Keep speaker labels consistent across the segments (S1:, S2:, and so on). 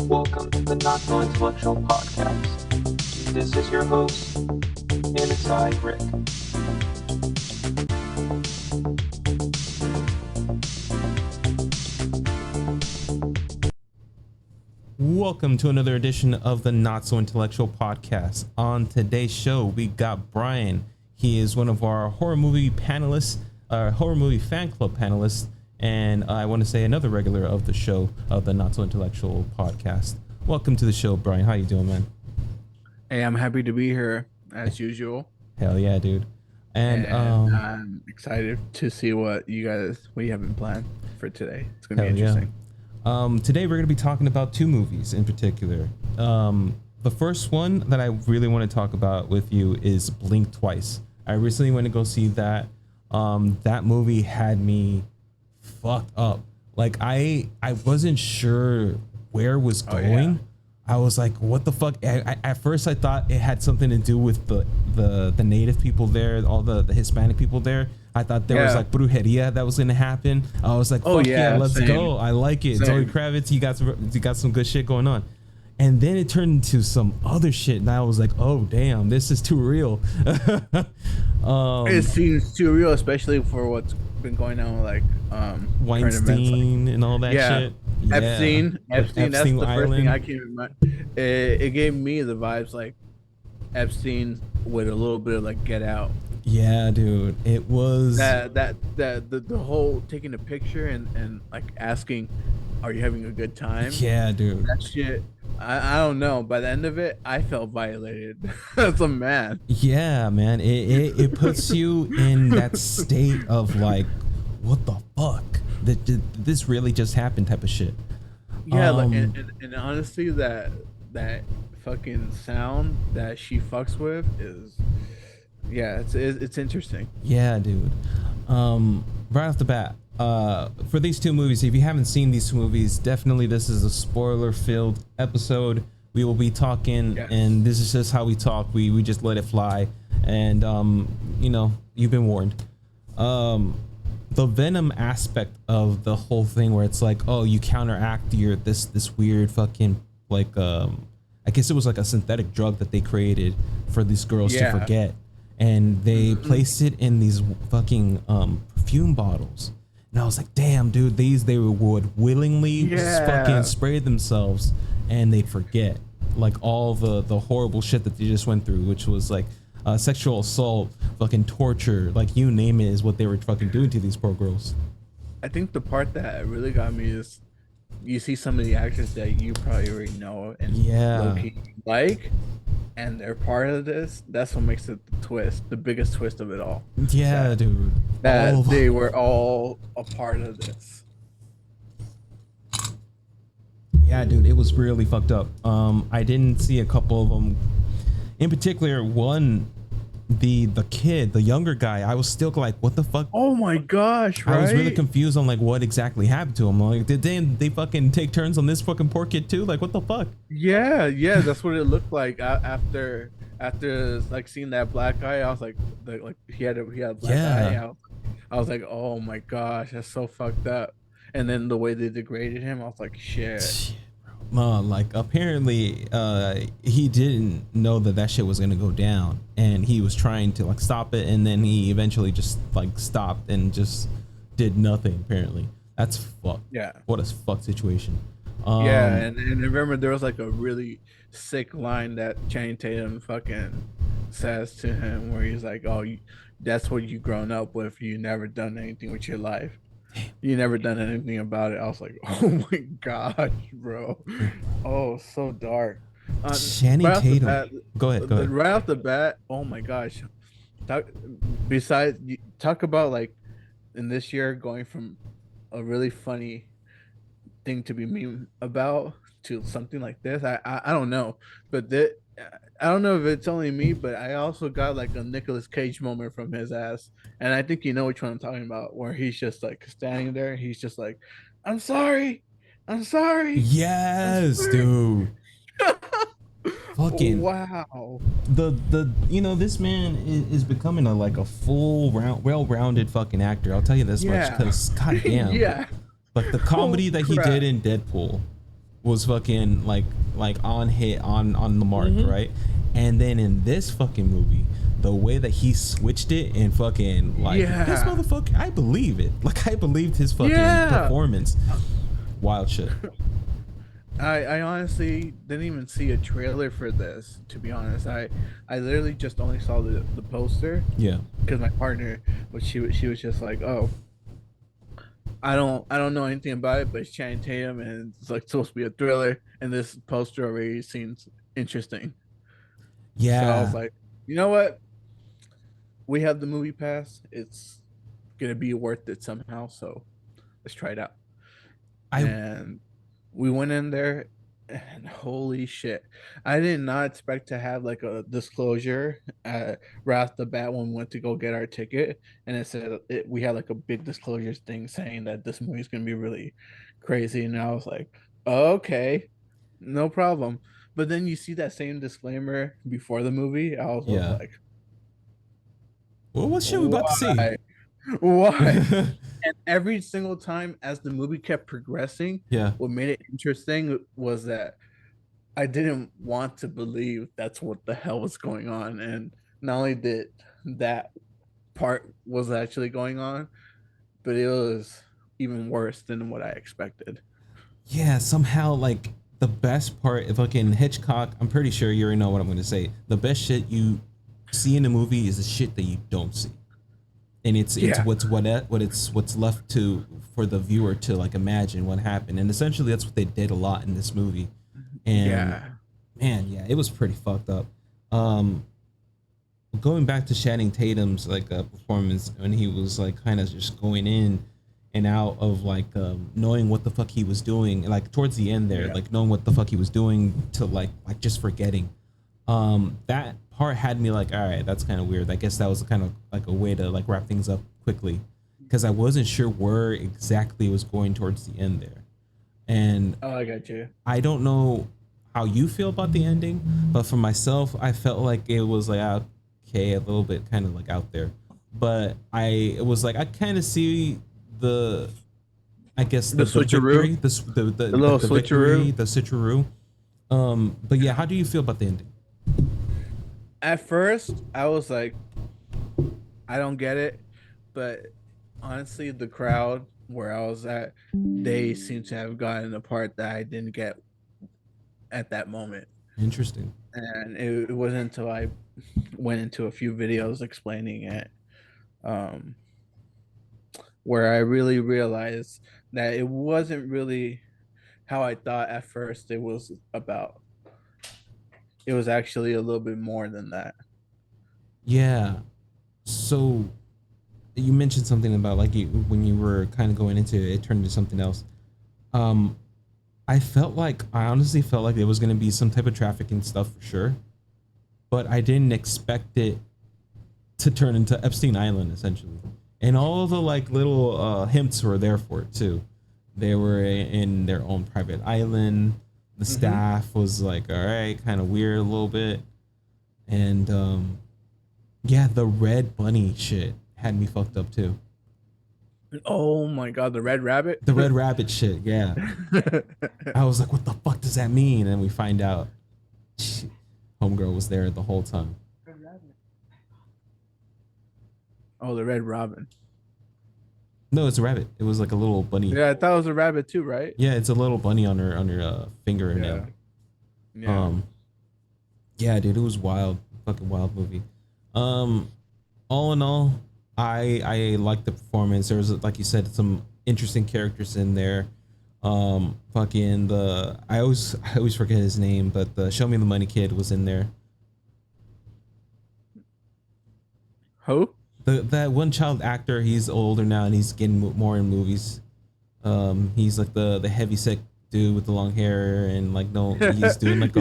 S1: Welcome to the Not So Intellectual Podcast. This is your host, and it's I, Rick.
S2: Welcome to another edition of the Not So Intellectual Podcast. On today's show, we got Brian. He is one of our horror movie panelists, horror movie fan club panelists, and I want to say another regular of the show of the Not So Intellectual Podcast. Welcome to the show, Brian. How you doing, man?
S3: Hey, I'm happy to be here as usual.
S2: Hell yeah, dude. And
S3: I'm excited to see what you have in plan for today. It's gonna be interesting.
S2: Yeah. Today we're gonna be talking about two movies in particular. The first one that I really want to talk about with you is Blink Twice. I recently went to go see that. That movie had me fucked up. Like I wasn't sure where it was going. Yeah. I was like, what the fuck? At first I thought it had something to do with the native people there, all the Hispanic people there. I thought there was like brujeria that was gonna happen. I was like, fuck let's go. I like it. Zoe Kravitz, you got some good shit going on. And then it turned into some other shit, and I was like, oh damn, this is too real.
S3: It seems too real, especially for what's been going on with like
S2: Weinstein and all that shit.
S3: Epstein, that's the
S2: Island.
S3: first thing I came in mind. It gave me the vibes like Epstein with a little bit of like Get Out.
S2: Yeah, dude, it was
S3: the whole taking a picture and like asking, are you having a good time?
S2: Yeah, dude,
S3: that shit. I don't know. By the end of it, I felt violated as a man.
S2: Yeah, man. It puts you in that state of like, what the fuck? Did this really just happen type of shit.
S3: Yeah, like and honestly, that fucking sound that she fucks with is, it's interesting.
S2: Yeah, dude. Right off the bat, for these two movies, if you haven't seen these two movies, definitely this is a spoiler-filled episode. We will be talking, and this is just how we talk. We just let it fly, and you've been warned. The Venom aspect of the whole thing, where it's like, oh, you counteract this weird fucking like I guess it was like a synthetic drug that they created for these girls to forget, and they placed it in these fucking perfume bottles. And I was like, damn, dude, they would willingly fucking spray themselves and they'd forget like all the horrible shit that they just went through, which was like sexual assault, fucking torture, like you name it is what they were fucking doing to these poor girls.
S3: I think the part that really got me is you see some of the actors that you probably already know and low-key like, and they're part of this. That's what makes it the biggest twist of it all.
S2: Yeah, dude.
S3: That they were all a part of this.
S2: Yeah, dude, it was really fucked up. I didn't see a couple of them. In particular, one, the kid, the younger guy, I was still like, what the fuck?
S3: Oh my gosh, right?
S2: I was really confused on like what exactly happened to him. Like, did they fucking take turns on this fucking poor kid too? Like, what the fuck?
S3: Yeah, that's what it looked like after like seeing that black guy. I was like he had a black eye. I was like, oh my gosh, that's so fucked up. And then the way they degraded him, I was like, shit.
S2: Like apparently he didn't know that shit was gonna go down, and he was trying to like stop it, and then he eventually just like stopped and just did nothing. Apparently that's fucked.
S3: Yeah,
S2: what a fuck situation.
S3: And remember there was like a really sick line that Channing Tatum fucking says to him where he's like, oh, that's what you grown up with, you never done anything with your life. You never done anything about it. I was like, oh my gosh, bro. Oh, so dark.
S2: Channing Tatum. Go ahead.
S3: Right off the bat, oh my gosh. Talk about like in this year going from a really funny thing to be meme about to something like this. I don't know, but I don't know if it's only me, but I also got like a Nicolas Cage moment from his ass, and I think you know which one I'm talking about, where he's just like standing there, he's just like, I'm sorry.
S2: Yes, dude. Fucking
S3: wow.
S2: The this man is becoming a full well-rounded fucking actor. I'll tell you this much, because goddamn.
S3: Yeah.
S2: Like the comedy that he did in Deadpool was fucking like on the mark, right? And then in this fucking movie, the way that he switched it and fucking like this motherfucker, I believe it. Like I believed his fucking performance. Wild shit.
S3: I honestly didn't even see a trailer for this, to be honest. I literally just only saw the poster.
S2: Yeah.
S3: Because my partner, she was just like, oh, I don't know anything about it, but it's Channing Tatum and it's like supposed to be a thriller, and this poster already seems interesting.
S2: Yeah.
S3: So I was like, you know what? We have the movie pass. It's gonna be worth it somehow. So let's try it out. And we went in there, and holy shit, I did not expect to have like a disclosure right off the bat when we went to go get our ticket, and it said we had like a big disclosures thing saying that this movie is gonna be really crazy, and I was like, okay, no problem. But then you see that same disclaimer before the movie, I was like,
S2: well, what shit we about to see?
S3: Why? And every single time as the movie kept progressing,
S2: yeah,
S3: what made it interesting was that I didn't want to believe that's what the hell was going on. And not only did that part was actually going on, but it was even worse than what I expected.
S2: Yeah, somehow like the best part of fucking Hitchcock, I'm pretty sure you already know what I'm gonna say. The best shit you see in a movie is the shit that you don't see. And it's what's left to for the viewer to like imagine what happened, and essentially that's what they did a lot in this movie. And man, yeah, it was pretty fucked up. Going back to Channing Tatum's like performance when he was like kind of just going in and out of like knowing what the fuck he was doing, like towards the end there, like knowing what the fuck he was doing to like just forgetting. That part had me like, all right, that's kind of weird. I guess that was kind of like a way to like wrap things up quickly, because I wasn't sure where exactly it was going towards the end there. And
S3: I got you.
S2: I don't know how you feel about the ending, but for myself, I felt like it was like okay, a little bit kind of like out there. But it was like I kind of see the, I guess the switcheroo, the little switcheroo, the switcheroo. But yeah, how do you feel about the ending?
S3: At first, I was like, I don't get it, but honestly, the crowd where I was at, they seem to have gotten the part that I didn't get at that moment.
S2: Interesting.
S3: And it wasn't until I went into a few videos explaining it, where I really realized that it wasn't really how I thought at first it was about. It was actually a little bit more than that.
S2: Yeah. So you mentioned something about like when you were kind of going into it, it turned into something else. I honestly felt like there was going to be some type of trafficking stuff for sure, but I didn't expect it to turn into Epstein Island essentially. And all of the like little hints were there for it too. They were in their own private island. The staff was like, all right, kind of weird a little bit. And yeah, the red bunny shit had me fucked up too.
S3: Oh my god, the red rabbit?
S2: The red rabbit shit, yeah. I was like, what the fuck does that mean? And we find out homegirl was there the whole time.
S3: Oh, the red robin.
S2: No, it's a rabbit. It was like a little bunny.
S3: Yeah, I thought it was a rabbit too, right?
S2: Yeah, it's a little bunny on her finger now.
S3: Yeah.
S2: Yeah, dude, it was wild. Fucking wild movie. All in all, I liked the performance. There was, like you said, some interesting characters in there. Fucking I always forget his name, but the Show Me the Money kid was in there.
S3: Who?
S2: That one child actor. He's older now and he's getting more in movies. He's like the heavy set dude with the long hair and like he's doing like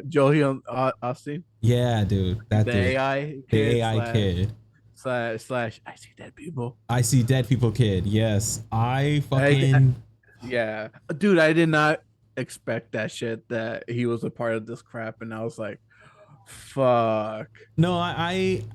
S3: Joel Austin.
S2: Yeah, dude. That
S3: the
S2: dude.
S3: AI
S2: The AI kid.
S3: Slash I see dead people.
S2: I see dead people kid. Yes.
S3: Yeah. Dude, I did not expect that shit that he was a part of this crap, and I was like, fuck.
S2: No,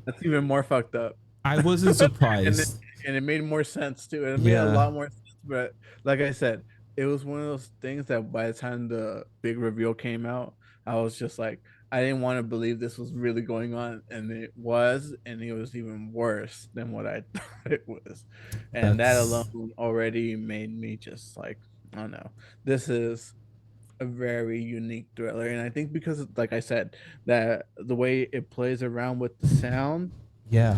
S3: that's even more fucked up.
S2: I wasn't surprised.
S3: and it made more sense too. It made a lot more sense. But like I said, it was one of those things that by the time the big reveal came out, I was just like, I didn't want to believe this was really going on, and it was, and it was even worse than what I thought it was, and that
S2: That's
S3: alone already made me just like, oh no, this is a very unique thriller, and I think because, like I said, that the way it plays around with the sound
S2: yeah,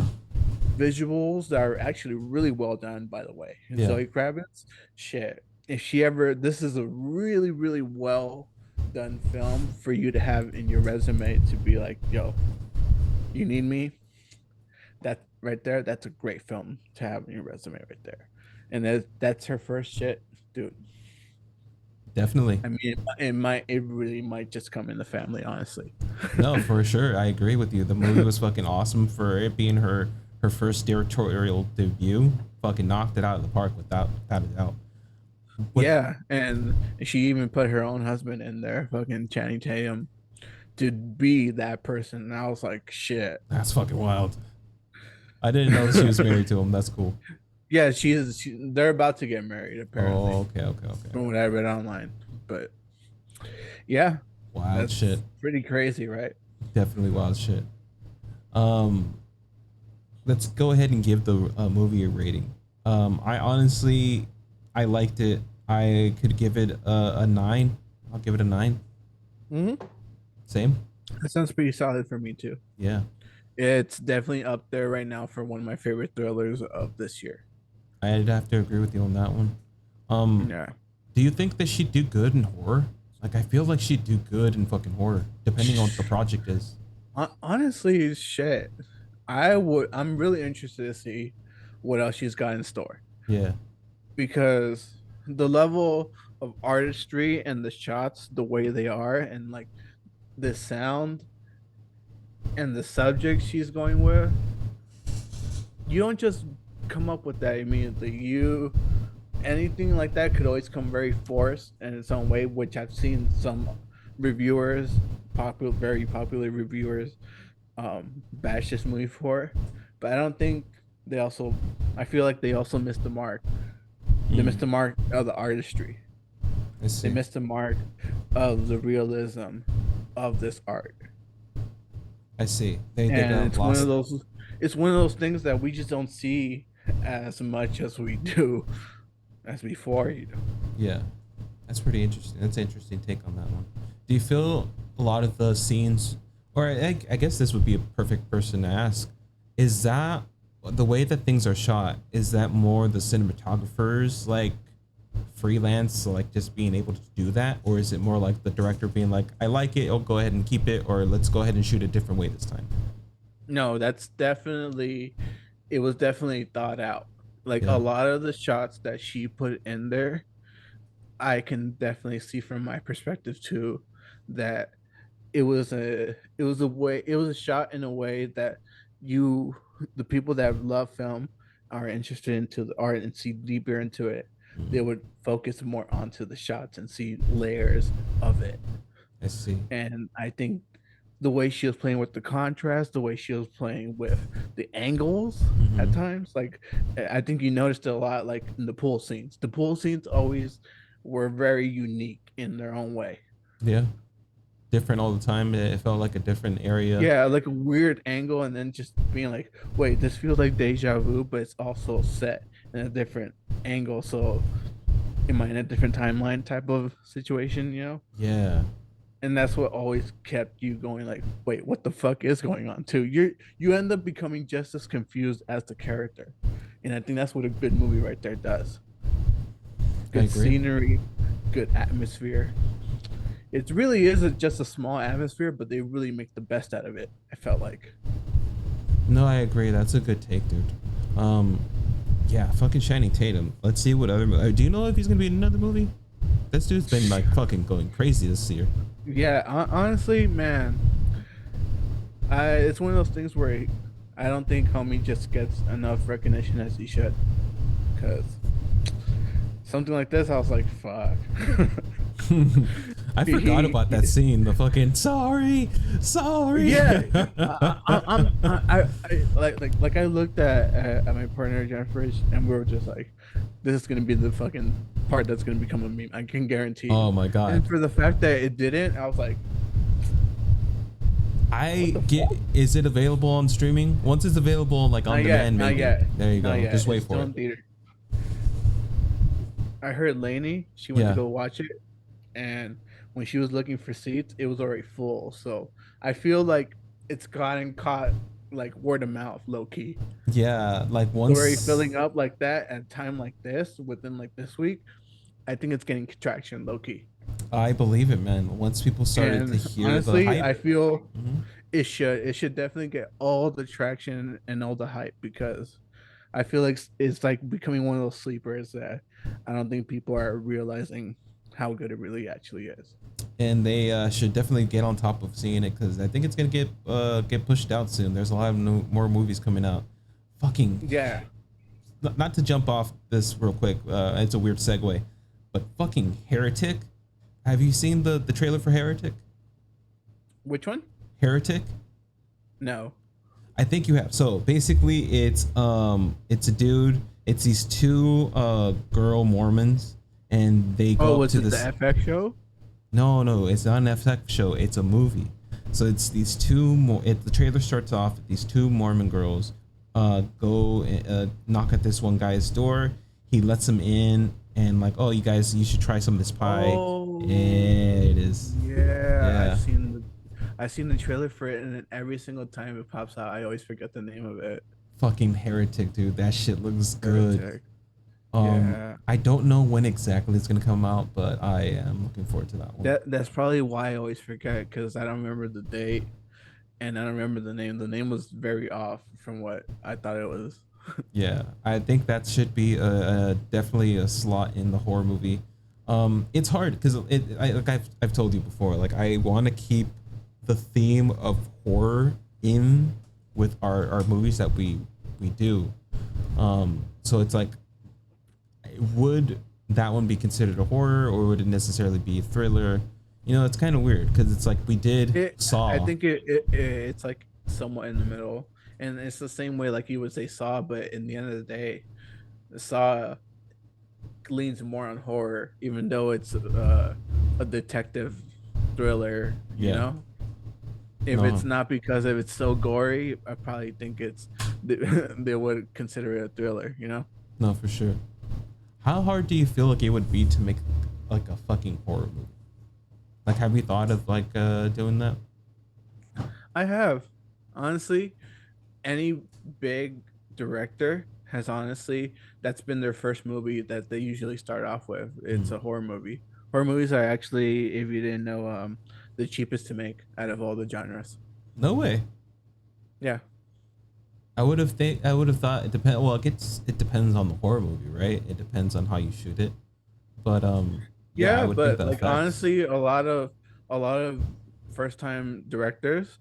S3: visuals that are actually really well done, by the way. And
S2: yeah.
S3: Zoe Kravitz, shit. If she ever, this is a really, really well done film for you to have in your resume to be like, yo, you need me. That right there, that's a great film to have in your resume right there. And that's her first shit, dude.
S2: Definitely.
S3: I mean, it really might just come in the family, honestly.
S2: No, for sure. I agree with you. The movie was fucking awesome for it being her first directorial debut. Fucking knocked it out of the park without a doubt. What?
S3: Yeah, and she even put her own husband in there, fucking Channing Tatum, to be that person. And I was like, shit.
S2: That's fucking wild. I didn't know she was married to him. That's cool.
S3: Yeah, they're about to get married, apparently,
S2: Oh, okay.
S3: from what I read online. But yeah,
S2: Wild
S3: that's
S2: shit.
S3: pretty crazy, right?
S2: Definitely wild shit. Um, let's go ahead and give the movie a rating. I honestly, I liked it. I could give it a 9. I'll give it a 9.
S3: Mm-hmm.
S2: Same.
S3: That sounds pretty solid for me too.
S2: Yeah,
S3: It's definitely up there right now for one of my favorite thrillers of this year.
S2: I'd have to agree with you on that one.
S3: Yeah.
S2: Do you think that she'd do good in horror? Like, I feel like she'd do good in fucking horror, depending on what the project is.
S3: Honestly, shit. I'm really interested to see what else she's got in store,
S2: Yeah,
S3: because the level of artistry and the shots, the way they are, and like the sound and the subject she's going with, you don't just come up with that immediately. Anything like that could always come very forced in its own way, which I've seen some reviewers, very popular reviewers, bash this movie for. But I don't think they also. I feel like they also missed the mark. They missed the mark of the artistry.
S2: I see.
S3: They missed the mark of the realism of this art.
S2: I see. They
S3: And
S2: got
S3: it's one
S2: lost.
S3: of those. It's one of those things that we just don't see as much as we do as before.
S2: Yeah, that's pretty interesting. That's an interesting take on that one. Do you feel a lot of the scenes, or I guess this would be a perfect person to ask, is that the way that things are shot? Is that more the cinematographers like freelance, so like just being able to do that, or is it more like the director being like, I like it, I'll go ahead and keep it, or let's go ahead and shoot a different way this time?
S3: No, that's definitely. It was definitely thought out. Like
S2: Yeah.
S3: a lot of the shots that she put in there, I can definitely see from my perspective too, that it was a shot in a way that you the people that love film are interested into the art and see deeper into it. They would focus more onto the shots and see layers of it.
S2: I see.
S3: And I think the way she was playing with the contrast, the way she was playing with the angles at times, like I think you noticed it a lot, like in the pool scenes. The pool scenes always were very unique in their own way.
S2: Yeah, different all the time. It felt like a different area.
S3: Yeah, like a weird angle, and then just being like, wait, this feels like deja vu, but it's also set in a different angle. So am I in a different timeline type of situation, you know?
S2: Yeah.
S3: And that's what always kept you going like, wait, what the fuck is going on too? You end up becoming just as confused as the character. And I think that's what a good movie right there does. Good
S2: agree.
S3: scenery, good atmosphere. It really is just a small atmosphere, but they really make the best out of it, I felt like.
S2: No, I agree. That's a good take, dude. Yeah, fucking Shining Tatum. Let's see what other. Do you know if he's gonna be in another movie? This dude's been like fucking going crazy this year.
S3: Yeah, honestly, man, it's one of those things where I don't think homie just gets enough recognition as he should. Because something like this, I was like, fuck.
S2: I forgot about that scene. The fucking sorry.
S3: Yeah, I like I looked at my partner Jennifer, and we were just like, this is gonna be the fucking part that's gonna become a meme. I can guarantee.
S2: Oh my god.
S3: And for the fact that it didn't, I was like,
S2: Is it available on streaming? Once it's available, like on demand, maybe.
S3: Not yet.
S2: There you go.
S3: Not yet.
S2: Just wait
S3: It's
S2: for
S3: still
S2: it.
S3: in theater. I heard Lainey, she went to go watch it, and when she was looking for seats, it was already full. So I feel like it's gotten caught like word of mouth, low key.
S2: Yeah, like once
S3: Already filling up like that at a time like this within like this week, I think it's getting traction, low key.
S2: I believe it, man. Once people started to hear
S3: honestly,
S2: the hype,
S3: I feel it should definitely get all the traction and all the hype, because I feel like it's like becoming one of those sleepers that I don't think people are realizing how good it really actually is.
S2: and they should definitely get on top of seeing it, because I think it's gonna get pushed out soon. There's a lot of more movies coming out. Fucking
S3: Yeah.
S2: Not to jump off this real quick. It's a weird segue, but fucking Heretic. Have you seen the trailer for Heretic?
S3: Which one?
S2: Heretic.
S3: No.
S2: I think you have. So basically, it's a dude. It's these two girl Mormons, and they go up to this.
S3: The FX show?
S2: No, it's not an FX show. It's a movie. So it's these two. The trailer starts off with these two Mormon girls. Go knock at this one guy's door. He lets them in, and like, oh, you should try some of this pie.
S3: Oh,
S2: and it is.
S3: Yeah. I've seen the trailer for it, and then every single time it pops out, I always forget the name of it.
S2: Fucking Heretic, dude. That shit looks good.
S3: Heretic.
S2: I don't know when exactly it's gonna come out, but I am looking forward to that one.
S3: That's probably why I always forget, because I don't remember the date, and I don't remember the name. The name was very off from what I thought it was.
S2: Yeah, I think that should be definitely a slot in the horror movie. It's hard because I've told you before, like I want to keep the theme of horror in with our movies that we do. So it's like, would that one be considered a horror, or would it necessarily be a thriller? You know, it's kind of weird because it's like we did Saw.
S3: I think it's like somewhat in the middle, and it's the same way like you would say Saw, but in the end of the day, Saw leans more on horror, even though it's a detective thriller. You know, if it's not because if it's so gory, I probably think they would consider it a thriller. You know?
S2: No, for sure. How hard do you feel like it would be to make like a fucking horror movie? Like, have you thought of like doing that?
S3: I have, honestly. Any big director has that's been their first movie that they usually start off with. It's a horror movie. Horror movies are actually, if you didn't know, the cheapest to make out of all the genres.
S2: No way.
S3: Yeah.
S2: I would have thought it depends. Well, it depends on the horror movie, right? It depends on how you shoot it. But
S3: yeah, but like honestly, a lot of first time directors,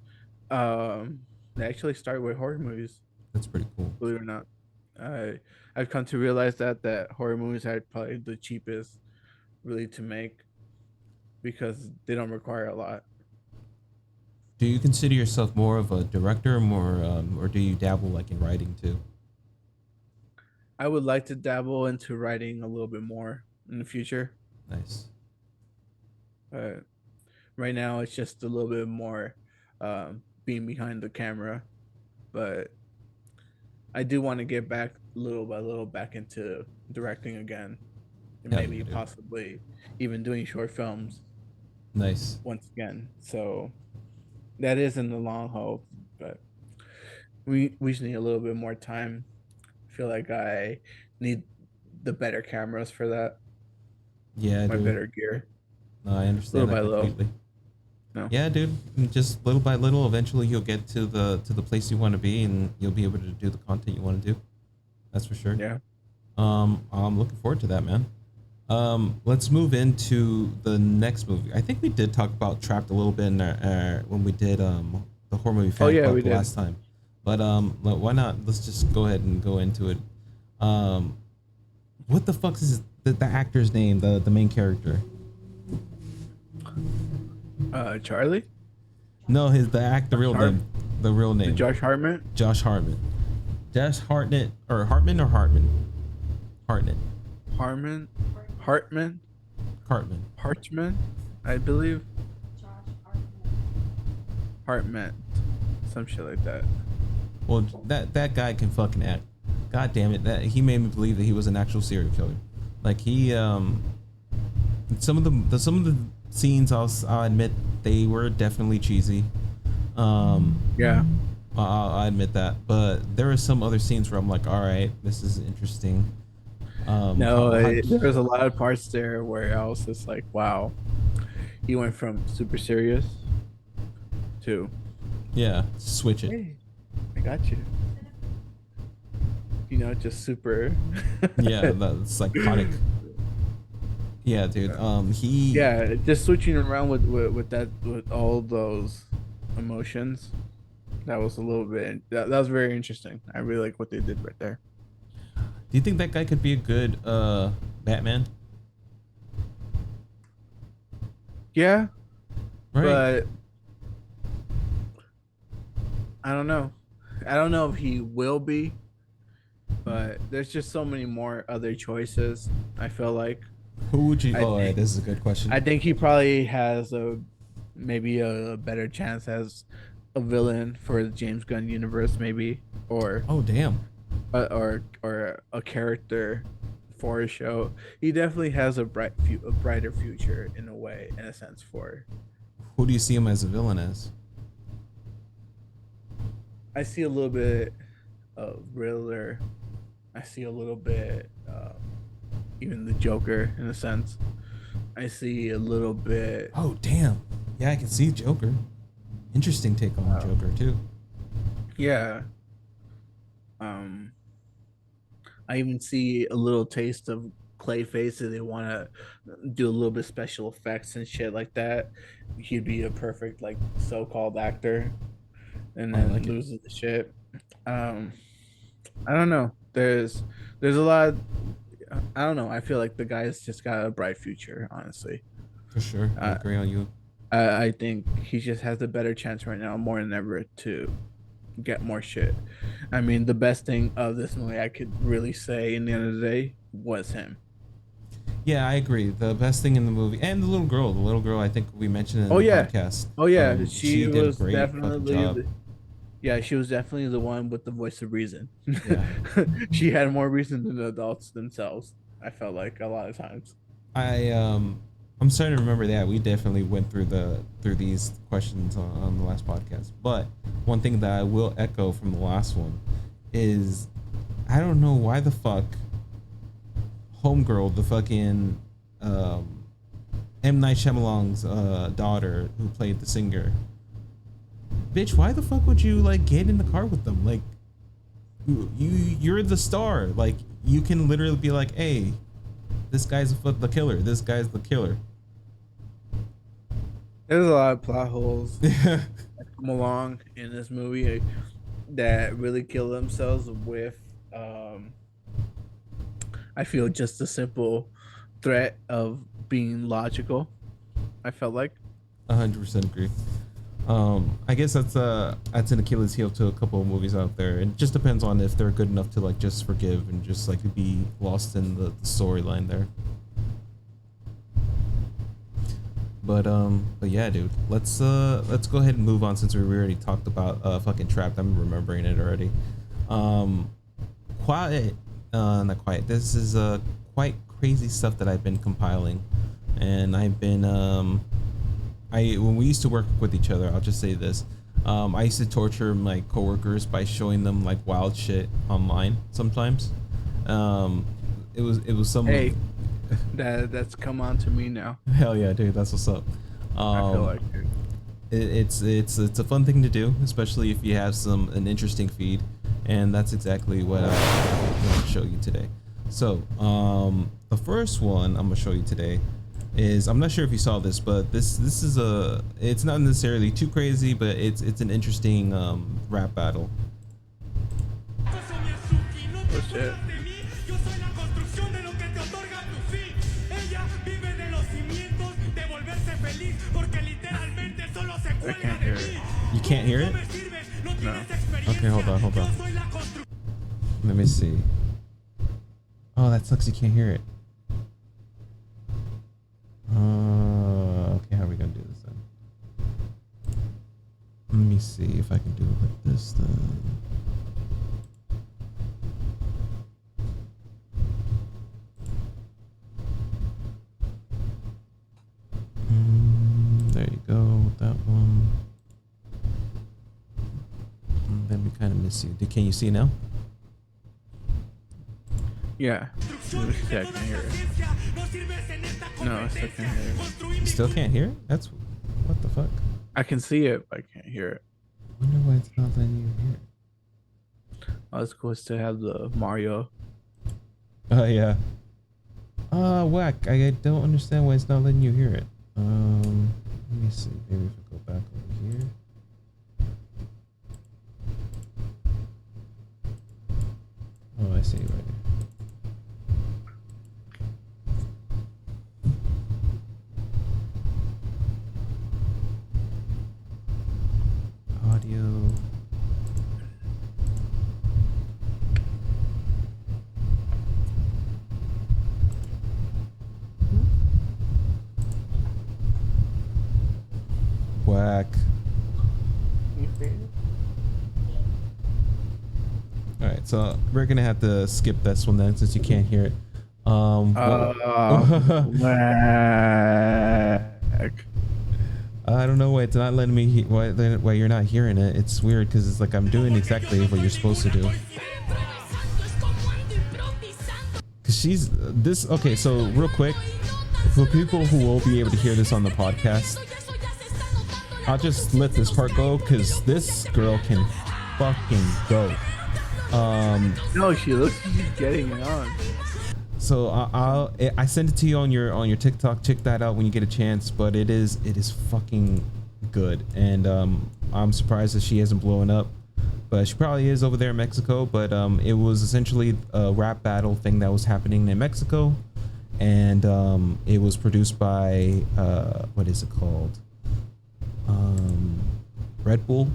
S3: they actually start with horror movies.
S2: That's pretty cool.
S3: Believe it or not, I've come to realize that horror movies are probably the cheapest, really, to make, because they don't require a lot.
S2: Do you consider yourself more of a director, or do you dabble like in writing too?
S3: I would like to dabble into writing a little bit more in the future.
S2: Nice.
S3: Right now, it's just a little bit more being behind the camera, but I do want to get back little by little back into directing again, and maybe possibly even doing short films.
S2: Nice.
S3: Once again, so that is in the long haul, but we just need a little bit more time. I feel like I need the better cameras for that.
S2: Yeah,
S3: my better gear.
S2: No, I understand
S3: little
S2: that
S3: by
S2: completely.
S3: No.
S2: Yeah, dude. Just little by little, eventually you'll get to the place you want to be, and you'll be able to do the content you want to do. That's for sure.
S3: Yeah.
S2: I'm looking forward to that, man. Let's move into the next movie. I think we did talk about Trapped a little bit in when we did the horror movie fan club last time. But why not? Let's just go ahead and go into it. What the fuck is the actor's name? The main character.
S3: Charlie?
S2: No, the real name.
S3: Josh Hartnett?
S2: Josh Hartnett. Josh Hartnett, or Hartman or Hartman? Hartnett.
S3: Harmon, Hartman,
S2: Cartman.
S3: Hartman, I believe. Hartman, some shit like that.
S2: Well, that guy can fucking act. God damn it! That he made me believe that he was an actual serial killer. Like he some of the scenes I'll admit they were definitely cheesy.
S3: Yeah.
S2: I admit that, but there are some other scenes where I'm like, all right, this is interesting.
S3: No, there was a lot of parts there where I was just like, wow, he went from super serious to,
S2: yeah, switch it.
S3: hey, I got you. You know, just super.
S2: Yeah, that's psychotic. Yeah, dude. He.
S3: Yeah, just switching around with all those emotions. That was a little bit. That was very interesting. I really like what they did right there.
S2: Do you think that guy could be a good Batman?
S3: Yeah,
S2: Right.
S3: but I don't know. I don't know if he will be, but there's just so many more other choices. I feel like
S2: Who would you? Oh, yeah, this is a good question.
S3: I think he probably has maybe a better chance as a villain for the James Gunn universe, maybe, or
S2: Oh, damn.
S3: or a character for a show. He definitely has a brighter future in a sense for.
S2: Who do you see him as a villain as?
S3: I see a little bit of Riddler. I see a little bit, even the Joker in a sense. I see a little bit.
S2: Oh, damn. Yeah, I can see Joker. Interesting take on the Joker too.
S3: Yeah. I even see a little taste of Clayface if they want to do a little bit of special effects and shit like that. He'd be a perfect like so-called actor, and then
S2: like
S3: loses the shit. I don't know. There's a lot. I don't know. I feel like the guy's just got a bright future, honestly.
S2: For sure, I agree on you.
S3: I think he just has a better chance right now, more than ever, to get more shit. I mean, the best thing of this movie I could really say in the end of the day was him.
S2: Yeah, I agree. The best thing in the movie, and the little girl, I think we mentioned in the podcast.
S3: Oh yeah,
S2: she
S3: she
S2: did a
S3: was
S2: great
S3: definitely
S2: job.
S3: yeah, she was definitely the one with the voice of reason.
S2: Yeah.
S3: She had more reason than the adults themselves. I felt like a lot of times.
S2: I'm starting to remember that we definitely went through these questions on the last podcast. But one thing that I will echo from the last one is I don't know why the fuck Homegirl, the fucking M. Night Shyamalan's daughter who played the singer. Bitch, why the fuck would you like get in the car with them? Like you're the star. Like you can literally be like, hey, this guy's the killer. This guy's the killer.
S3: There's a lot of plot holes that come along in this movie that really kill themselves with I feel just a simple threat of being logical. I felt like
S2: 100% agree. I guess that's an Achilles heel to a couple of movies out there. It just depends on if they're good enough to like just forgive and just like be lost in the storyline there. But yeah, dude. Let's go ahead and move on since we already talked about fucking Trapped. I'm remembering it already. Quiet, not quiet. This is quite crazy stuff that I've been compiling, and I've been when we used to work with each other, I'll just say this. I used to torture my coworkers by showing them like wild shit online sometimes. It was some.
S3: Hey, that's come on to me now.
S2: Hell yeah, dude, that's what's up.
S3: I feel like
S2: it's a fun thing to do, especially if you have an interesting feed, and that's exactly what I want to show you today. So the first one I'm gonna show you today is, I'm not sure if you saw this, but this is it's not necessarily too crazy, but it's an interesting rap battle.
S3: oh shit. I can't hear it.
S2: You can't hear it?
S3: No.
S2: Okay, hold on. Let me see. Oh, that sucks. You can't hear it. Let me see if I can do it like this then. There you go, that one. Let me kind of miss you. Can you see now?
S3: Yeah. Let me see if I can hear it. No, I still can't hear it.
S2: You still can't hear it? That's what the fuck?
S3: I can see it, but I can't hear it.
S2: I wonder why it's not letting you hear it.
S3: Oh, it's cool to have the Mario.
S2: Oh yeah. Whack. I don't understand why it's not letting you hear it. Let me see. Maybe if I go back over here. Oh, I see right here. Audio. Whack. All right, so we're gonna have to skip this one then, since you can't hear it.
S3: Whack.
S2: I don't know why it's not letting me. Why you're not hearing it? It's weird because it's like I'm doing exactly what you're supposed to do. Cause she's this. Okay, so real quick, for people who will be able to hear this on the podcast, I'll just let this part go because this girl can fucking go.
S3: No, she looks like she's getting it on.
S2: So I send it to you on your TikTok. Check that out when you get a chance. But it is fucking good, and I'm surprised that she hasn't blown up. But she probably is over there in Mexico. But it was essentially a rap battle thing that was happening in Mexico, and it was produced by what is it called? Red Bull.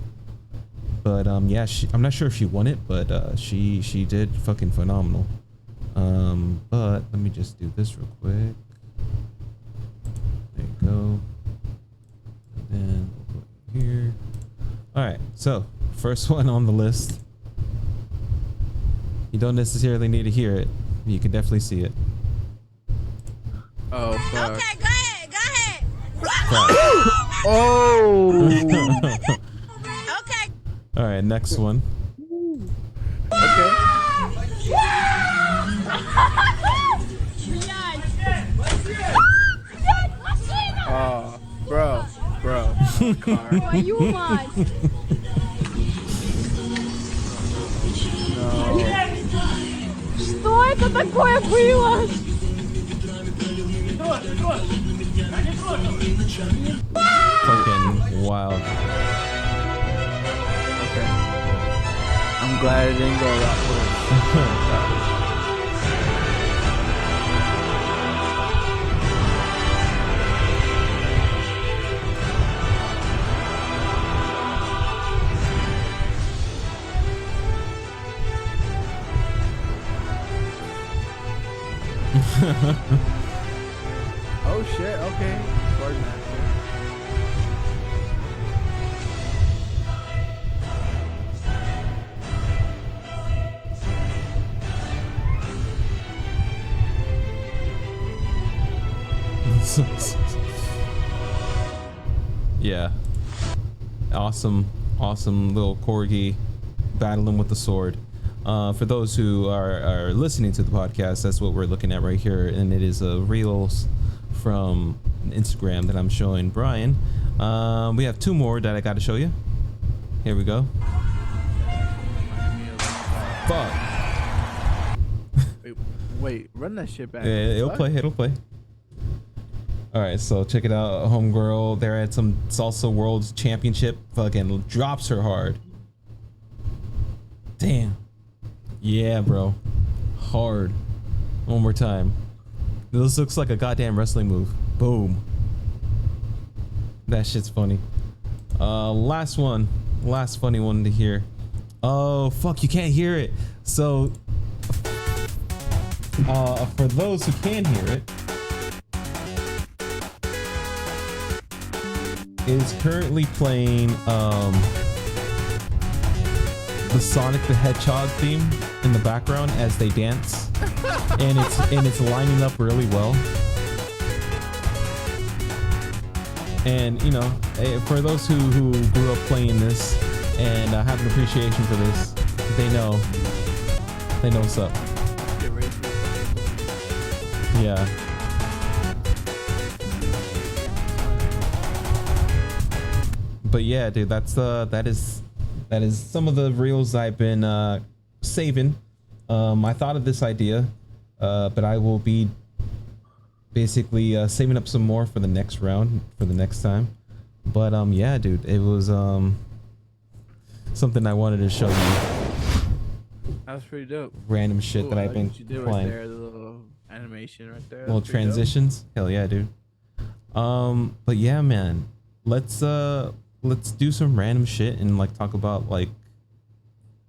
S2: But yeah, I'm not sure if she won it, but she did fucking phenomenal. But let me just do this real quick. There you go. And then we'll go here. All right, so first one on the list. You don't necessarily need to hear it. You can definitely see it.
S3: Oh, fuck.
S4: Okay, go ahead.
S3: Oh.
S4: Okay.
S2: All right, next one.
S3: Okay. Oh, bro.
S4: What you want? Что это такое было?
S2: Fucking wild.
S3: Okay. I'm glad it didn't go a lot worse. Oh shit, okay. Sword master.
S2: Yeah. Awesome little corgi battling with the sword. For those who are listening to the podcast, that's what we're looking at right here, and it is a reels from Instagram that I'm showing Brian. We have two more that I got to show you. Here we go. Fuck.
S3: Wait, run that shit back.
S2: Yeah, it'll play. All right, so check it out. Homegirl, they're at some salsa world championship. Fucking drops her hard. Damn. Yeah, bro. Hard. One more time. This looks like a goddamn wrestling move. Boom. That shit's funny. Last one. Last funny one to hear. Oh, fuck, you can't hear it. So, for those who can hear it, is currently playing the Sonic the Hedgehog theme in the background as they dance, and it's lining up really well. And you know, for those who grew up playing this and have an appreciation for this, they know what's up.
S3: Get ready for it.
S2: Yeah. But yeah, dude, that is some of the reels I've been saving. I thought of this idea, but I will be basically saving up some more for the next round, for the next time. But yeah, dude, it was something I wanted to show you.
S3: That was pretty dope.
S2: Random shit that I've been
S3: What you did
S2: playing.
S3: Right there, the little animation right there.
S2: Little transitions. Hell yeah, dude. But yeah, man, let's do some random shit and like talk about like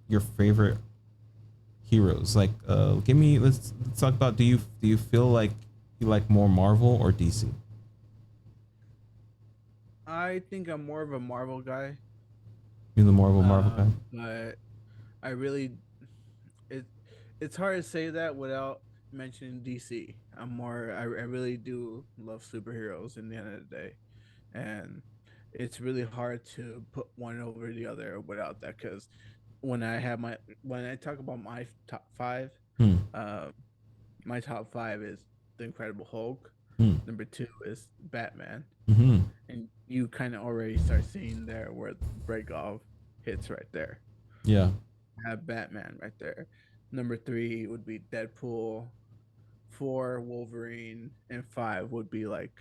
S2: your favorite heroes. Like let's talk about, do you feel like you like more Marvel or DC?
S3: I think I'm more of a Marvel guy.
S2: You're the Marvel guy?
S3: But I really, it's hard to say that without mentioning DC. I really do love superheroes in the end of the day, and it's really hard to put one over the other without that. Because when I talk about my top five, my top five is the Incredible Hulk. Number 2 is Batman. And you kind of already start seeing there where the breakoff hits right there.
S2: Yeah.
S3: I have Batman right there. Number 3 would be Deadpool. 4 Wolverine, and 5 would be like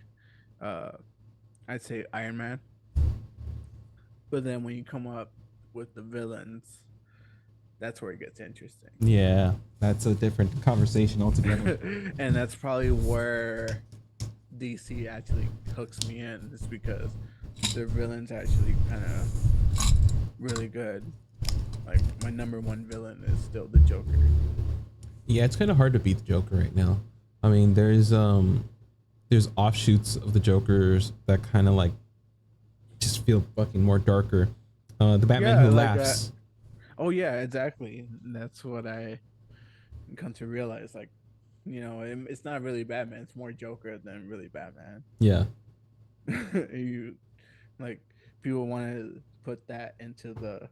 S3: I'd say Iron Man. But then when you come up with the villains, that's where it gets interesting.
S2: Yeah, that's a different conversation altogether.
S3: And that's probably where DC actually hooks me in, is because their villains actually kind of really good. Like my number 1 villain is still the Joker.
S2: Yeah, it's kind of hard to beat the Joker right now. I mean, there's offshoots of the Jokers that kind of like just feel fucking more darker. The Batman who
S3: like
S2: laughs.
S3: Oh yeah, exactly. And that's what I come to realize. Like, you know, it's not really Batman. It's more Joker than really Batman.
S2: Yeah.
S3: You like, people want to put that into the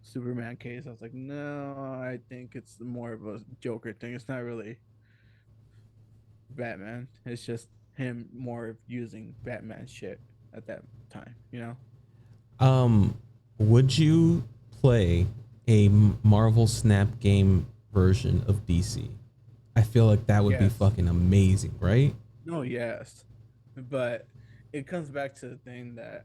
S3: Superman case. I was like, no, I think it's more of a Joker thing. It's not really Batman. It's just him more using Batman shit at that time, you know?
S2: Would you play a Marvel Snap game version of DC? I feel like that would be fucking amazing, right?
S3: No, yes. But it comes back to the thing that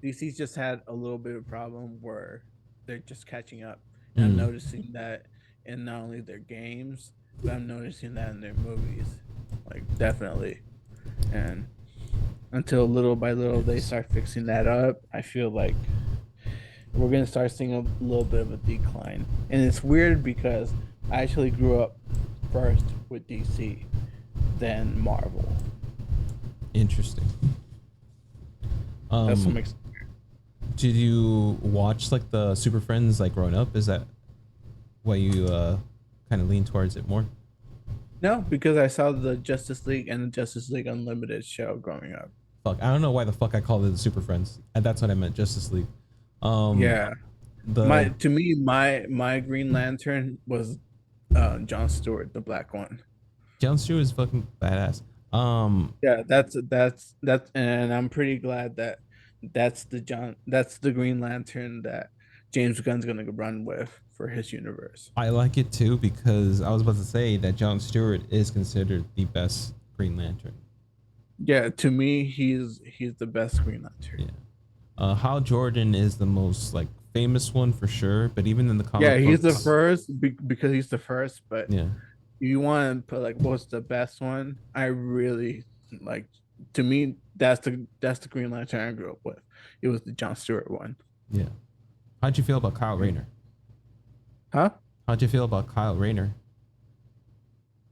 S3: DC's just had a little bit of a problem where they're just catching up. And I'm noticing that in not only their games, but I'm noticing that in their movies. Like, definitely. And until little by little they start fixing that up, I feel like we're going to start seeing a little bit of a decline. And it's weird because I actually grew up first with DC, then Marvel.
S2: Interesting.
S3: That's what makes.
S2: Did you watch like the Super Friends like growing up? Is that why you kind of lean towards it more?
S3: No, because I saw the Justice League and the Justice League Unlimited show growing up.
S2: Fuck, I don't know why the fuck I called it the Super Friends. And that's what I meant, Justice League.
S3: Yeah. My Green Lantern was John Stewart, the black one.
S2: John Stewart is fucking badass.
S3: Yeah, that's and I'm pretty glad that that's the Green Lantern that James Gunn's gonna run with for his universe.
S2: I like it too because I was about to say that John Stewart is considered the best Green Lantern.
S3: Yeah, to me, he's the best Green Lantern.
S2: Yeah. Hal Jordan is the most like famous one for sure, but even in the comic
S3: yeah, he's
S2: books,
S3: the first because he's the first. But
S2: yeah,
S3: you want to put like what's the best one? I really like. To me, that's the Green Lantern I grew up with. It was the John Stewart one.
S2: Yeah. How'd you feel about Kyle Rayner?
S3: Huh?
S2: How'd you feel about Kyle Rayner?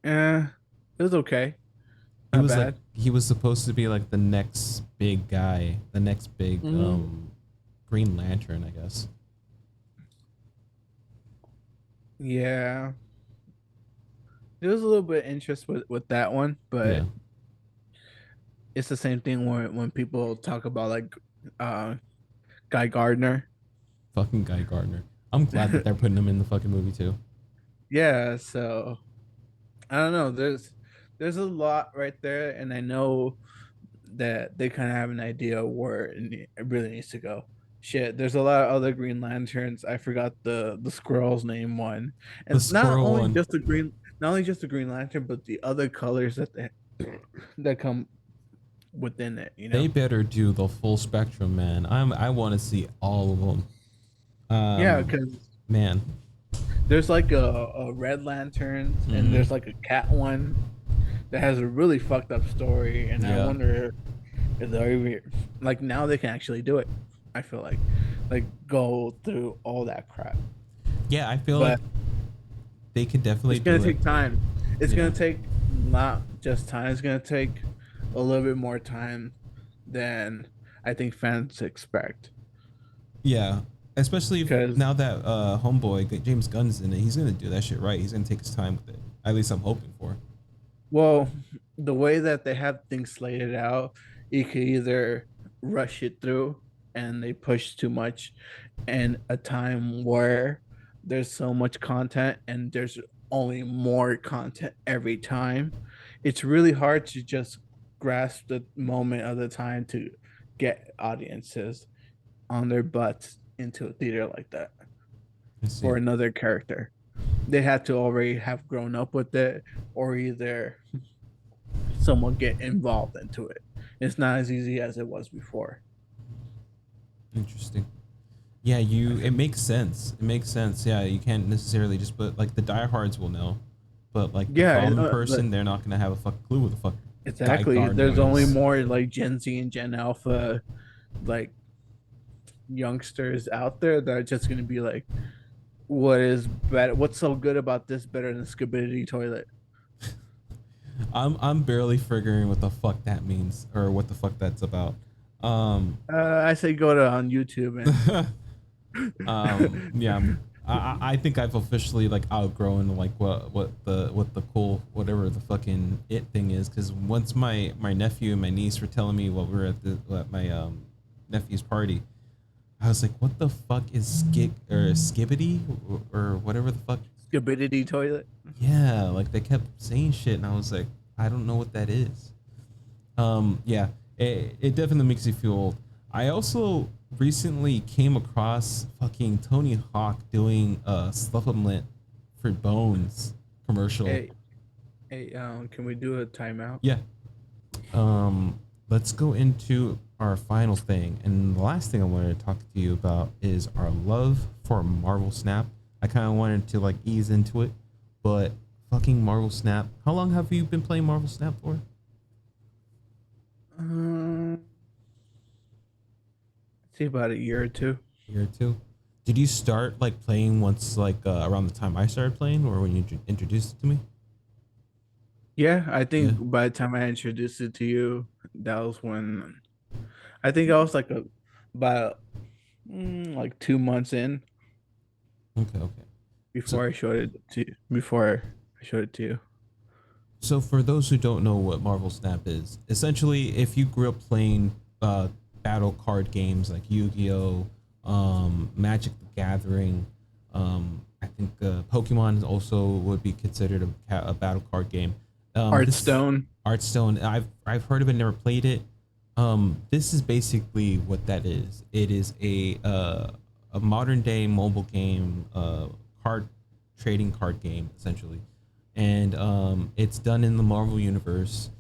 S3: It was okay.
S2: He
S3: Not
S2: was
S3: bad.
S2: he was supposed to be like the next big guy, the next big Green Lantern, I guess.
S3: Yeah, there was a little bit of interest with that one,
S2: Yeah,
S3: but it's the same thing when people talk about like uh Guy Gardner.
S2: fucking Guy Gardner. I'm glad that they're putting him in the fucking movie too.
S3: Yeah, so I don't know. There's a lot right there, and I know that they kind of have an idea of where it really needs to go. Shit, there's a lot of other Green Lanterns. I forgot the squirrel's name one,
S2: The
S3: and
S2: squirrel one.
S3: not only just the Green Lantern, but the other colors that they that come within it. You
S2: They
S3: know?
S2: better do the full spectrum, man. I want to see all of them.
S3: Yeah, because
S2: Man.
S3: there's like a Red Lantern, and
S2: Mhm.
S3: there's like a cat one that has a really fucked up story, and I
S2: Yeah.
S3: wonder if they're even, like now they can actually do it. I feel like go through all that crap,
S2: Yeah, I feel like
S3: but
S2: they could definitely
S3: it's gonna
S2: do it.
S3: take time. It's
S2: Yeah.
S3: gonna take not just time. It's gonna take a little bit more time than I think fans expect.
S2: Yeah. Especially if,
S3: Because
S2: now that homeboy James Gunn's in it, he's gonna do that shit right. He's gonna take his time with it. At least I'm hoping for.
S3: well, the way that they have things slated out, you could either rush it through and they push too much, and a time where there's so much content and there's only more content every time. It's really hard to just grasp the moment of the time to get audiences on their butts into a theater like that
S2: Let's see.
S3: for another character. They had to already have grown up with it, or either someone get involved into it. It's not as easy as it was before.
S2: Interesting. Yeah, it makes sense. It makes sense. Yeah, you can't necessarily just put like the diehards will know, but like the
S3: Yeah,
S2: common
S3: but
S2: person, they're not gonna have a fucking clue what the fuck Guy
S3: exactly. There's
S2: Gardner
S3: only
S2: is.
S3: more like Gen Z and Gen Alpha, like youngsters out there that are just gonna be like, "What is better? What's so good about this better than Skibidi Toilet?"
S2: I'm barely figuring what the fuck that means or what the fuck that's about. Um,
S3: I say go to on YouTube and
S2: yeah, I think I've officially like outgrown like what the cool whatever the fucking it thing is, because once my nephew and my niece were telling me while we were at my nephew's party, I was like, what the fuck is skibbity or whatever the fuck.
S3: Skibidi Toilet.
S2: Yeah, like they kept saying shit, and I was like, I don't know what that is. Yeah, it definitely makes you feel old. I also recently came across fucking Tony Hawk doing a supplement for Bones commercial.
S3: Hey, can we do a timeout?
S2: Yeah. Let's go into our final thing, and the last thing I wanted to talk to you about is our love for Marvel Snap. I kind of wanted to like ease into it, but fucking Marvel Snap. How long have you been playing Marvel Snap for?
S3: See, about a year or two.
S2: Year or two. Did you start like playing once like around the time I started playing, or when you introduced it to me?
S3: Yeah, I think
S2: Yeah.
S3: by the time I introduced it to you, that was when I think I was like about like 2 months in
S2: Okay. Okay. So,
S3: before I showed it to you.
S2: so for those who don't know what Marvel Snap is, essentially, if you grew up playing battle card games like Yu-Gi-Oh, Magic the Gathering, I think Pokemon also would be considered a battle card game.
S3: Hearthstone.
S2: Hearthstone. I've heard of it, never played it. This is basically what that is. It is a modern day mobile game, card trading card game essentially, and it's done in the Marvel universe.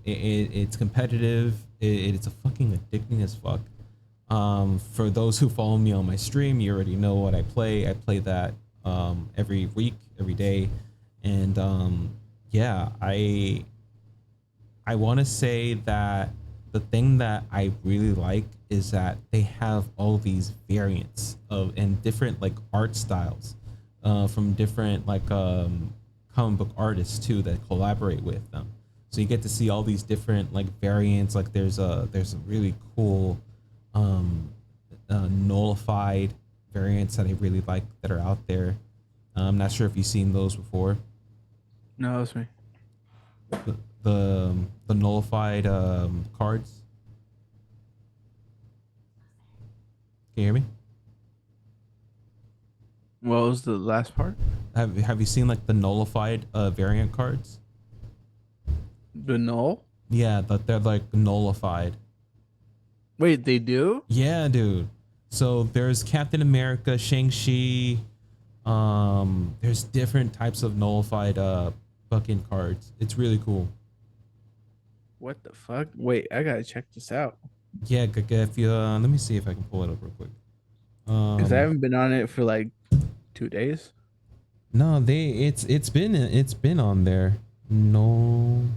S2: It's competitive. It's a fucking addicting as fuck. For those who follow me on my stream, you already know what I play. I play that every week, every day, and yeah, I want to say that the thing that I really like is that they have all these variants of and different like art styles from different like comic book artists too that collaborate with them. So you get to see all these different like variants. Like there's a really cool nullified variants that I really like that are out there. I'm not sure if you've seen those before.
S3: No, it's me.
S2: The nullified cards. Can you hear me?
S3: What was the last part?
S2: Have you seen like the nullified variant cards?
S3: The null?
S2: Yeah, that they're like nullified.
S3: Wait, they do?
S2: Yeah, dude. So there's Captain America, Shang-Chi. There's different types of nullified fucking cards. It's really cool.
S3: What the fuck? Wait, I gotta check this out.
S2: Yeah, if you let me see if I can pull it up real quick.
S3: Because I haven't been on it for like 2 days.
S2: No, it's been on there. Nullified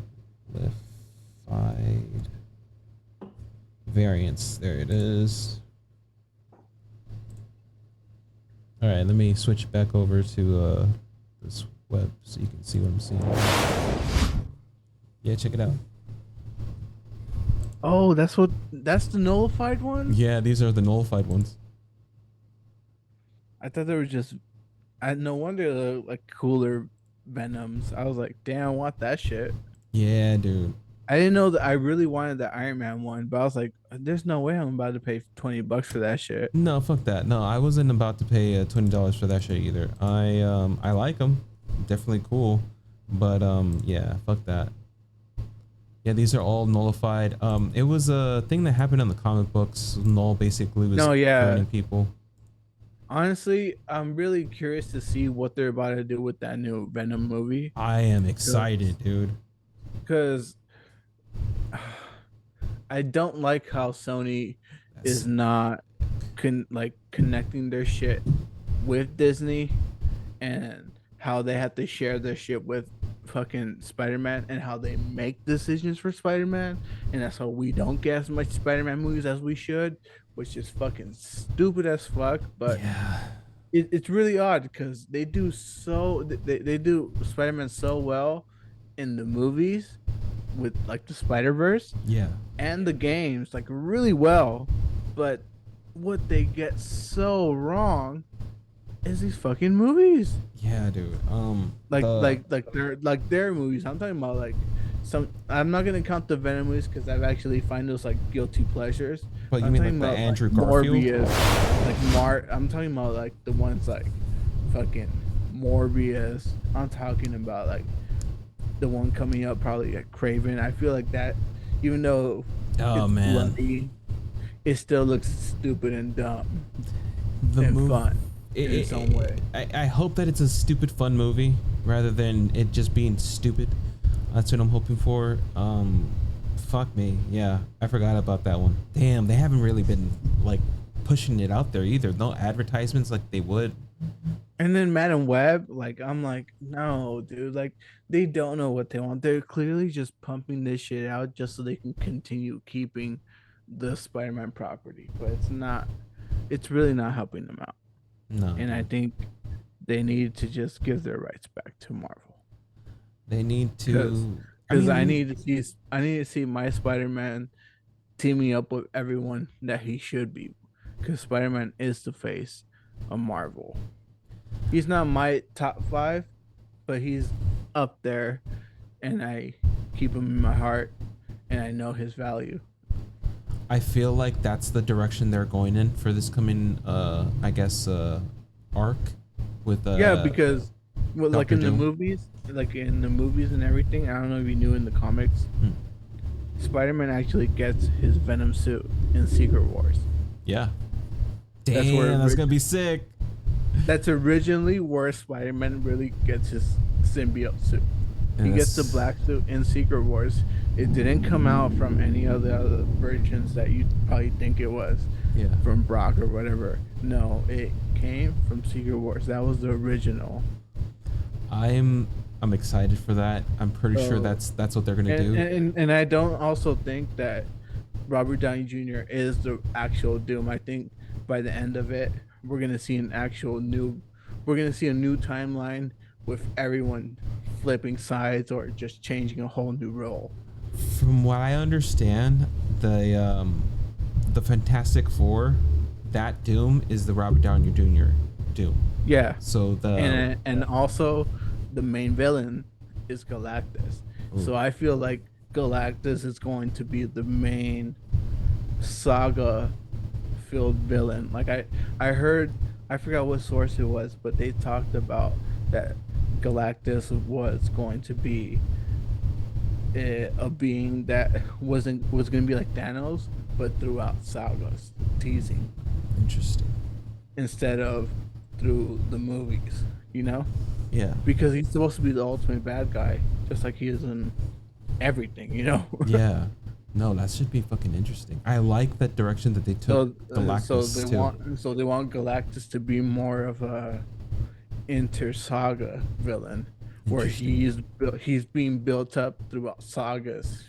S2: variants. There it is. All right, let me switch back over to this web so you can see what I'm seeing. Yeah, check it out.
S3: Oh, that's the nullified one?
S2: Yeah, these are the nullified ones.
S3: I thought they were just no wonder they're like cooler Venoms. I was like, damn, I want that shit.
S2: Yeah, dude.
S3: I didn't know that I really wanted the Iron Man one, but I was like, there's no way I'm about to pay $20 for that shit.
S2: No, fuck that. No, I wasn't about to pay $20 for that shit either. I like them, definitely cool, but yeah, fuck that. Yeah, these are all nullified. It was a thing that happened in the comic books. Null basically was turning people.
S3: Honestly, I'm really curious to see what they're about to do with that new Venom movie.
S2: I am excited, dude.
S3: Because I don't like how Sony is not connecting their shit with Disney, and how they have to share their shit with fucking Spider-Man, and how they make decisions for Spider-Man, and that's how we don't get as much Spider-Man movies as we should, which is fucking stupid as fuck. But
S2: yeah,
S3: it's really odd because they do Spider-Man so well in the movies with like the Spider-Verse,
S2: yeah,
S3: and the games like really well, but what they get so wrong is these fucking movies.
S2: Yeah, dude.
S3: Their movies. I'm talking about like some. I'm not gonna count the Venom movies because I've actually find those like guilty pleasures.
S2: But you
S3: I'm
S2: mean
S3: talking
S2: like the
S3: about,
S2: Andrew
S3: like,
S2: Garfield?
S3: Morbius, I'm talking about like the ones like fucking Morbius. I'm talking about like the one coming up probably like Craven. I feel like that, even though it's bloody, it still looks stupid and dumb and fun in its own way.
S2: I hope that it's a stupid fun movie rather than it just being stupid. That's what I'm hoping for. Fuck me. Yeah, I forgot about that one. Damn, they haven't really been like pushing it out there either. No advertisements like they would.
S3: And then Madam Web, like I'm like, no, dude, like they don't know what they want. They're clearly just pumping this shit out just so they can continue keeping the Spider-Man property. But it's really not helping them out.
S2: No.
S3: And I think they need to just give their rights back to Marvel.
S2: They need to,
S3: because I need to see my Spider-Man teaming up with everyone that he should be, because Spider-Man is the face of Marvel. He's not my top 5, but he's up there, and I keep him in my heart, and I know his value.
S2: I feel like that's the direction they're going in for this coming I guess arc with
S3: because like in the movies and everything, I don't know if you knew in the comics, Spider-Man actually gets his Venom suit in Secret Wars.
S2: Yeah. Damn, that's gonna be sick.
S3: That's originally where Spider-Man really gets his symbiote suit. He gets the black suit in Secret Wars. It didn't come out from any of the other versions that you probably think it was.
S2: Yeah.
S3: From Brock or whatever. No, it came from Secret Wars. That was the original.
S2: I'm excited for that. I'm pretty sure that's what they're gonna do.
S3: And I don't also think that Robert Downey Jr. is the actual Doom. I think by the end of it, we're gonna see a new timeline with everyone flipping sides or just changing a whole new role.
S2: From what I understand, the Fantastic Four, that Doom is the Robert Downey Jr. Doom.
S3: Yeah.
S2: So
S3: And also the main villain is Galactus.
S2: Ooh.
S3: So I feel like Galactus is going to be the main saga filled villain. Like I heard, I forgot what source it was, but they talked about that Galactus was going to be a being that was going to be like Thanos, but throughout sagas, teasing,
S2: interesting.
S3: instead of through the movies, you know?
S2: Yeah.
S3: Because he's supposed to be the ultimate bad guy, just like he is in everything, you know?
S2: Yeah. No, that should be fucking interesting. I like that direction that they took Galactus too.
S3: So they want Galactus to be more of a inter-saga villain, where he's being built up throughout sagas,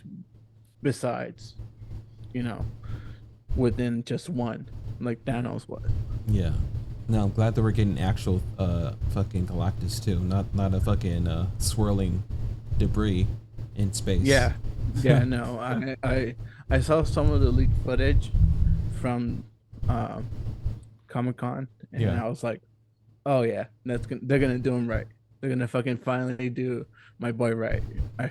S3: besides, you know, within just one, like Thanos was.
S2: Yeah. No, I'm glad that we're getting actual fucking Galactus too, not a fucking swirling debris in space.
S3: Yeah. No, I saw some of the leaked footage from Comic-Con, and
S2: Yeah.
S3: I was like, oh yeah, they're gonna do him right. They're gonna fucking finally do my boy right. I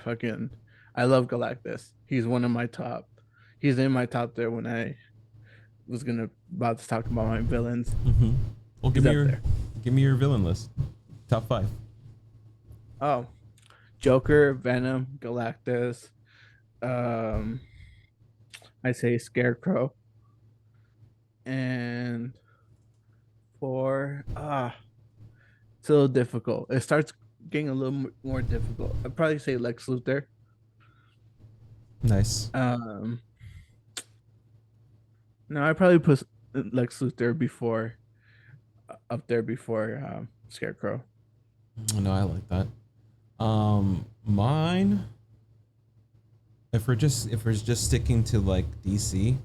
S3: love Galactus. He's one of my top. He's in my top there when I was about to talk about my villains.
S2: Mm-hmm. Well,
S3: He's up there.
S2: give me your villain list. Top 5.
S3: Oh, Joker, Venom, Galactus. I say Scarecrow. And 4, it's a little difficult. It starts getting a little more difficult. I'd probably say Lex Luthor.
S2: Nice.
S3: No, I probably put Lex Luthor before Scarecrow.
S2: No, I like that. Mine. If we're just sticking to like DC,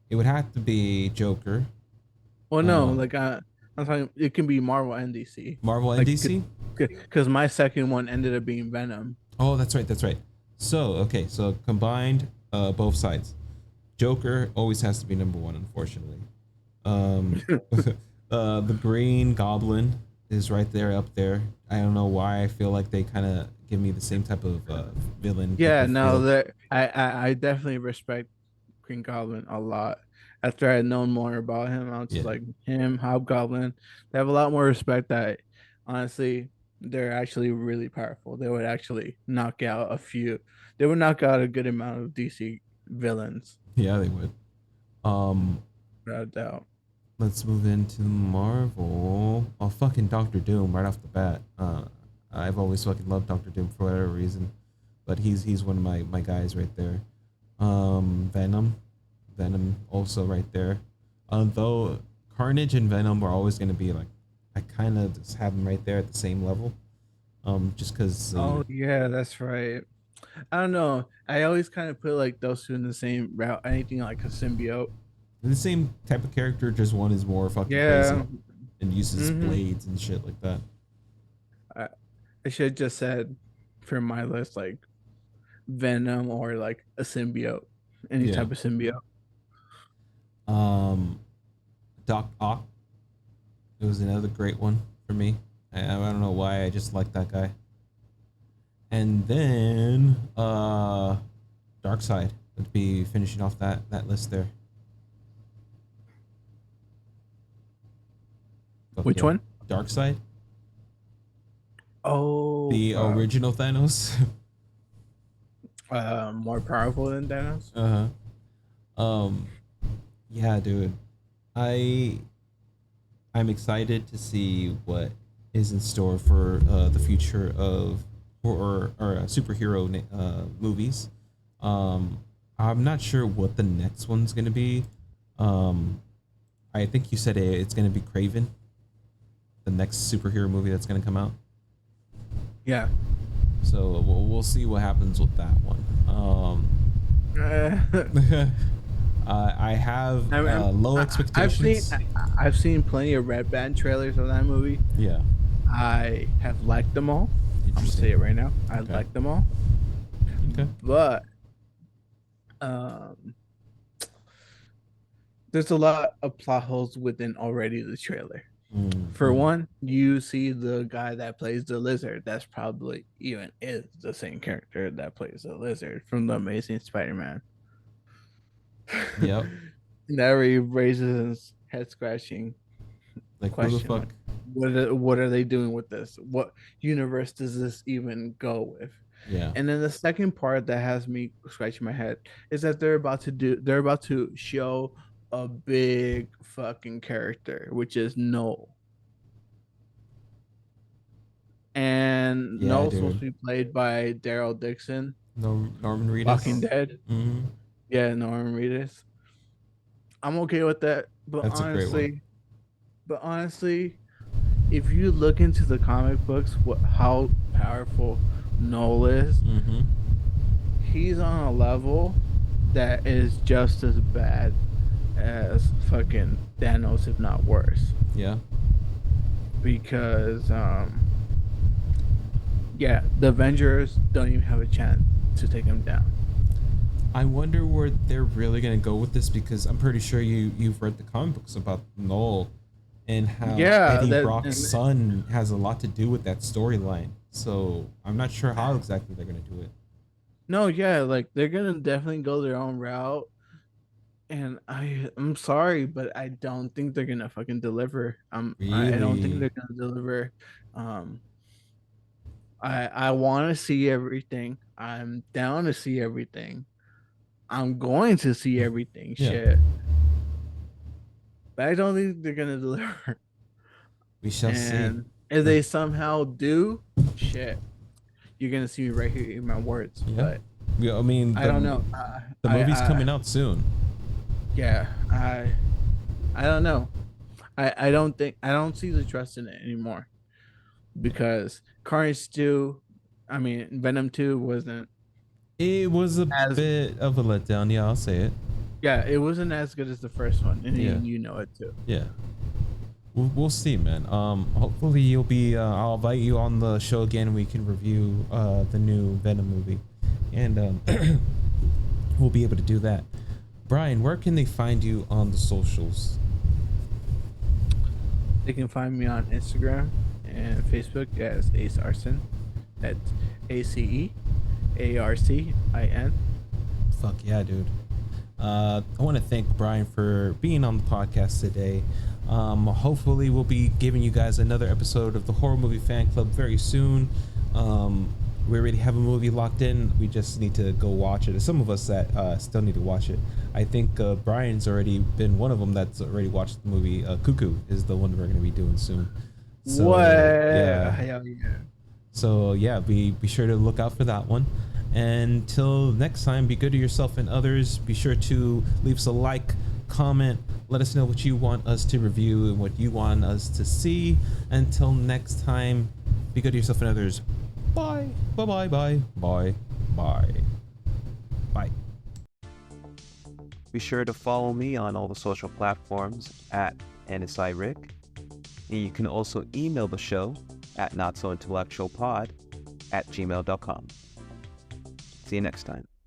S2: it would have to be Joker.
S3: Well, no, I'm talking. It can be Marvel and DC.
S2: Marvel and DC.
S3: Because my second one ended up being Venom.
S2: Oh, that's right. So combined, both sides. Joker always has to be number 1, unfortunately. The Green Goblin is right there, up there. I don't know why I feel like they kind of give me the same type of villain.
S3: Yeah, no, I definitely respect Green Goblin a lot. After I had known more about him, I was just like him, Hobgoblin. They have a lot more respect. That honestly, they're actually really powerful. They would actually knock out They would knock out a good amount of DC villains.
S2: Yeah, they would.
S3: Without a doubt.
S2: Let's move into Marvel. Oh, fucking Doctor Doom right off the bat. I've always fucking loved Doctor Doom for whatever reason, but he's one of my guys right there. Venom also right there. Though Carnage and Venom are always going to be like, I kind of just have them right there at the same level. Just because.
S3: Oh yeah, that's right. I don't know. I always kind of put like those two in the same route. Anything like a symbiote.
S2: The same type of character, just one is more fucking crazy and uses blades and shit like that.
S3: I should have just said for my list like Venom or like a symbiote, any type of symbiote.
S2: Doc Ock. It was another great one for me. I don't know why, I just like that guy. And then Darkseid would be finishing off that list there.
S3: Which one?
S2: Darkseid.
S3: Oh,
S2: the original Thanos.
S3: More powerful than Thanos.
S2: Yeah, dude. I'm excited to see what is in store for the future of horror or superhero movies. I'm not sure what the next one's gonna be. I think you said it's gonna be Craven, the next superhero movie that's gonna come out.
S3: Yeah.
S2: So we'll see what happens with that one. I have low expectations.
S3: I've seen plenty of Red Band trailers of that movie.
S2: Yeah.
S3: I have liked them all. I'm gonna say it right now. I
S2: Okay.
S3: like them all,
S2: Okay.
S3: but um, there's a lot of plot holes within already the trailer. For one, you see the guy that plays the lizard. That's probably even is the same character that plays the lizard from the Amazing Spider-Man.
S2: Yep.
S3: That really raises head scratching
S2: Like who the
S3: question.
S2: fuck?
S3: Like, what are they doing with this? What universe does this even go with?
S2: Yeah.
S3: And then the second part that has me scratching my head is that they're about to show a big fucking character, which is Noel. And
S2: Yeah,
S3: Noel's
S2: dude.
S3: supposed to be played by Daryl Dixon,
S2: No, Norman Reedus.
S3: Walking Dead.
S2: Mm-hmm.
S3: Yeah, Norman Reedus. I'm okay with that, but
S2: That's a great one.
S3: honestly, if you look into the comic books, how powerful Noel is,
S2: Mm-hmm.
S3: he's on a level that is just as bad as fucking Thanos, if not worse.
S2: Yeah.
S3: Because yeah, the Avengers don't even have a chance to take him down.
S2: I wonder where they're really gonna go with this, because I'm pretty sure you've read the comic books about Noel and how
S3: Yeah,
S2: Eddie Brock's son has a lot to do with that storyline. So I'm not sure how exactly they're gonna do it.
S3: No, yeah, like they're gonna definitely go their own route. And I'm sorry, but I don't think they're gonna fucking deliver. I don't think
S2: Really?
S3: they're gonna deliver. Um, I want to see everything. I'm down to see everything. I'm going to see everything.
S2: Yeah.
S3: Shit, but I don't think they're gonna deliver.
S2: We shall see.
S3: And if they somehow do, shit, you're gonna see me right here in my words.
S2: Yeah.
S3: But
S2: Yeah, I mean,
S3: I don't know.
S2: The movie's coming out soon.
S3: Yeah, I don't know. I don't see the trust in it anymore, because Carnage 2, I mean Venom 2 wasn't
S2: It was a
S3: as
S2: bit of a letdown. Yeah, I'll say it.
S3: it wasn't as good as the first one, and
S2: Yeah.
S3: you know it too.
S2: Yeah. We'll see, man. Hopefully you'll be. I'll invite you on the show again. We can review the new Venom movie, and we'll be able to do that. Brian, where can they find you on the socials?
S3: They can find me on Instagram and Facebook as Ace Arson. That's ACEARCIN.
S2: Fuck yeah, dude. I want to thank Brian for being on the podcast today. Hopefully we'll be giving you guys another episode of the Horror Movie Fan Club very soon. We already have a movie locked in. We just need to go watch it. There's some of us that still need to watch it. I think Brian's already been one of them that's already watched the movie. Cuckoo is the one we're going to be doing soon. So,
S3: What?
S2: Yeah.
S3: Hell yeah.
S2: So yeah, be sure to look out for that one. And till next time, be good to yourself and others. Be sure to leave us a like, comment, let us know what you want us to review and what you want us to see. Until next time, be good to yourself and others. Bye. Bye bye bye. Bye. Bye. Bye.
S5: Be sure to follow me on all the social platforms at NSIRick. And you can also email the show at notsointellectualpod@gmail.com. See you next time.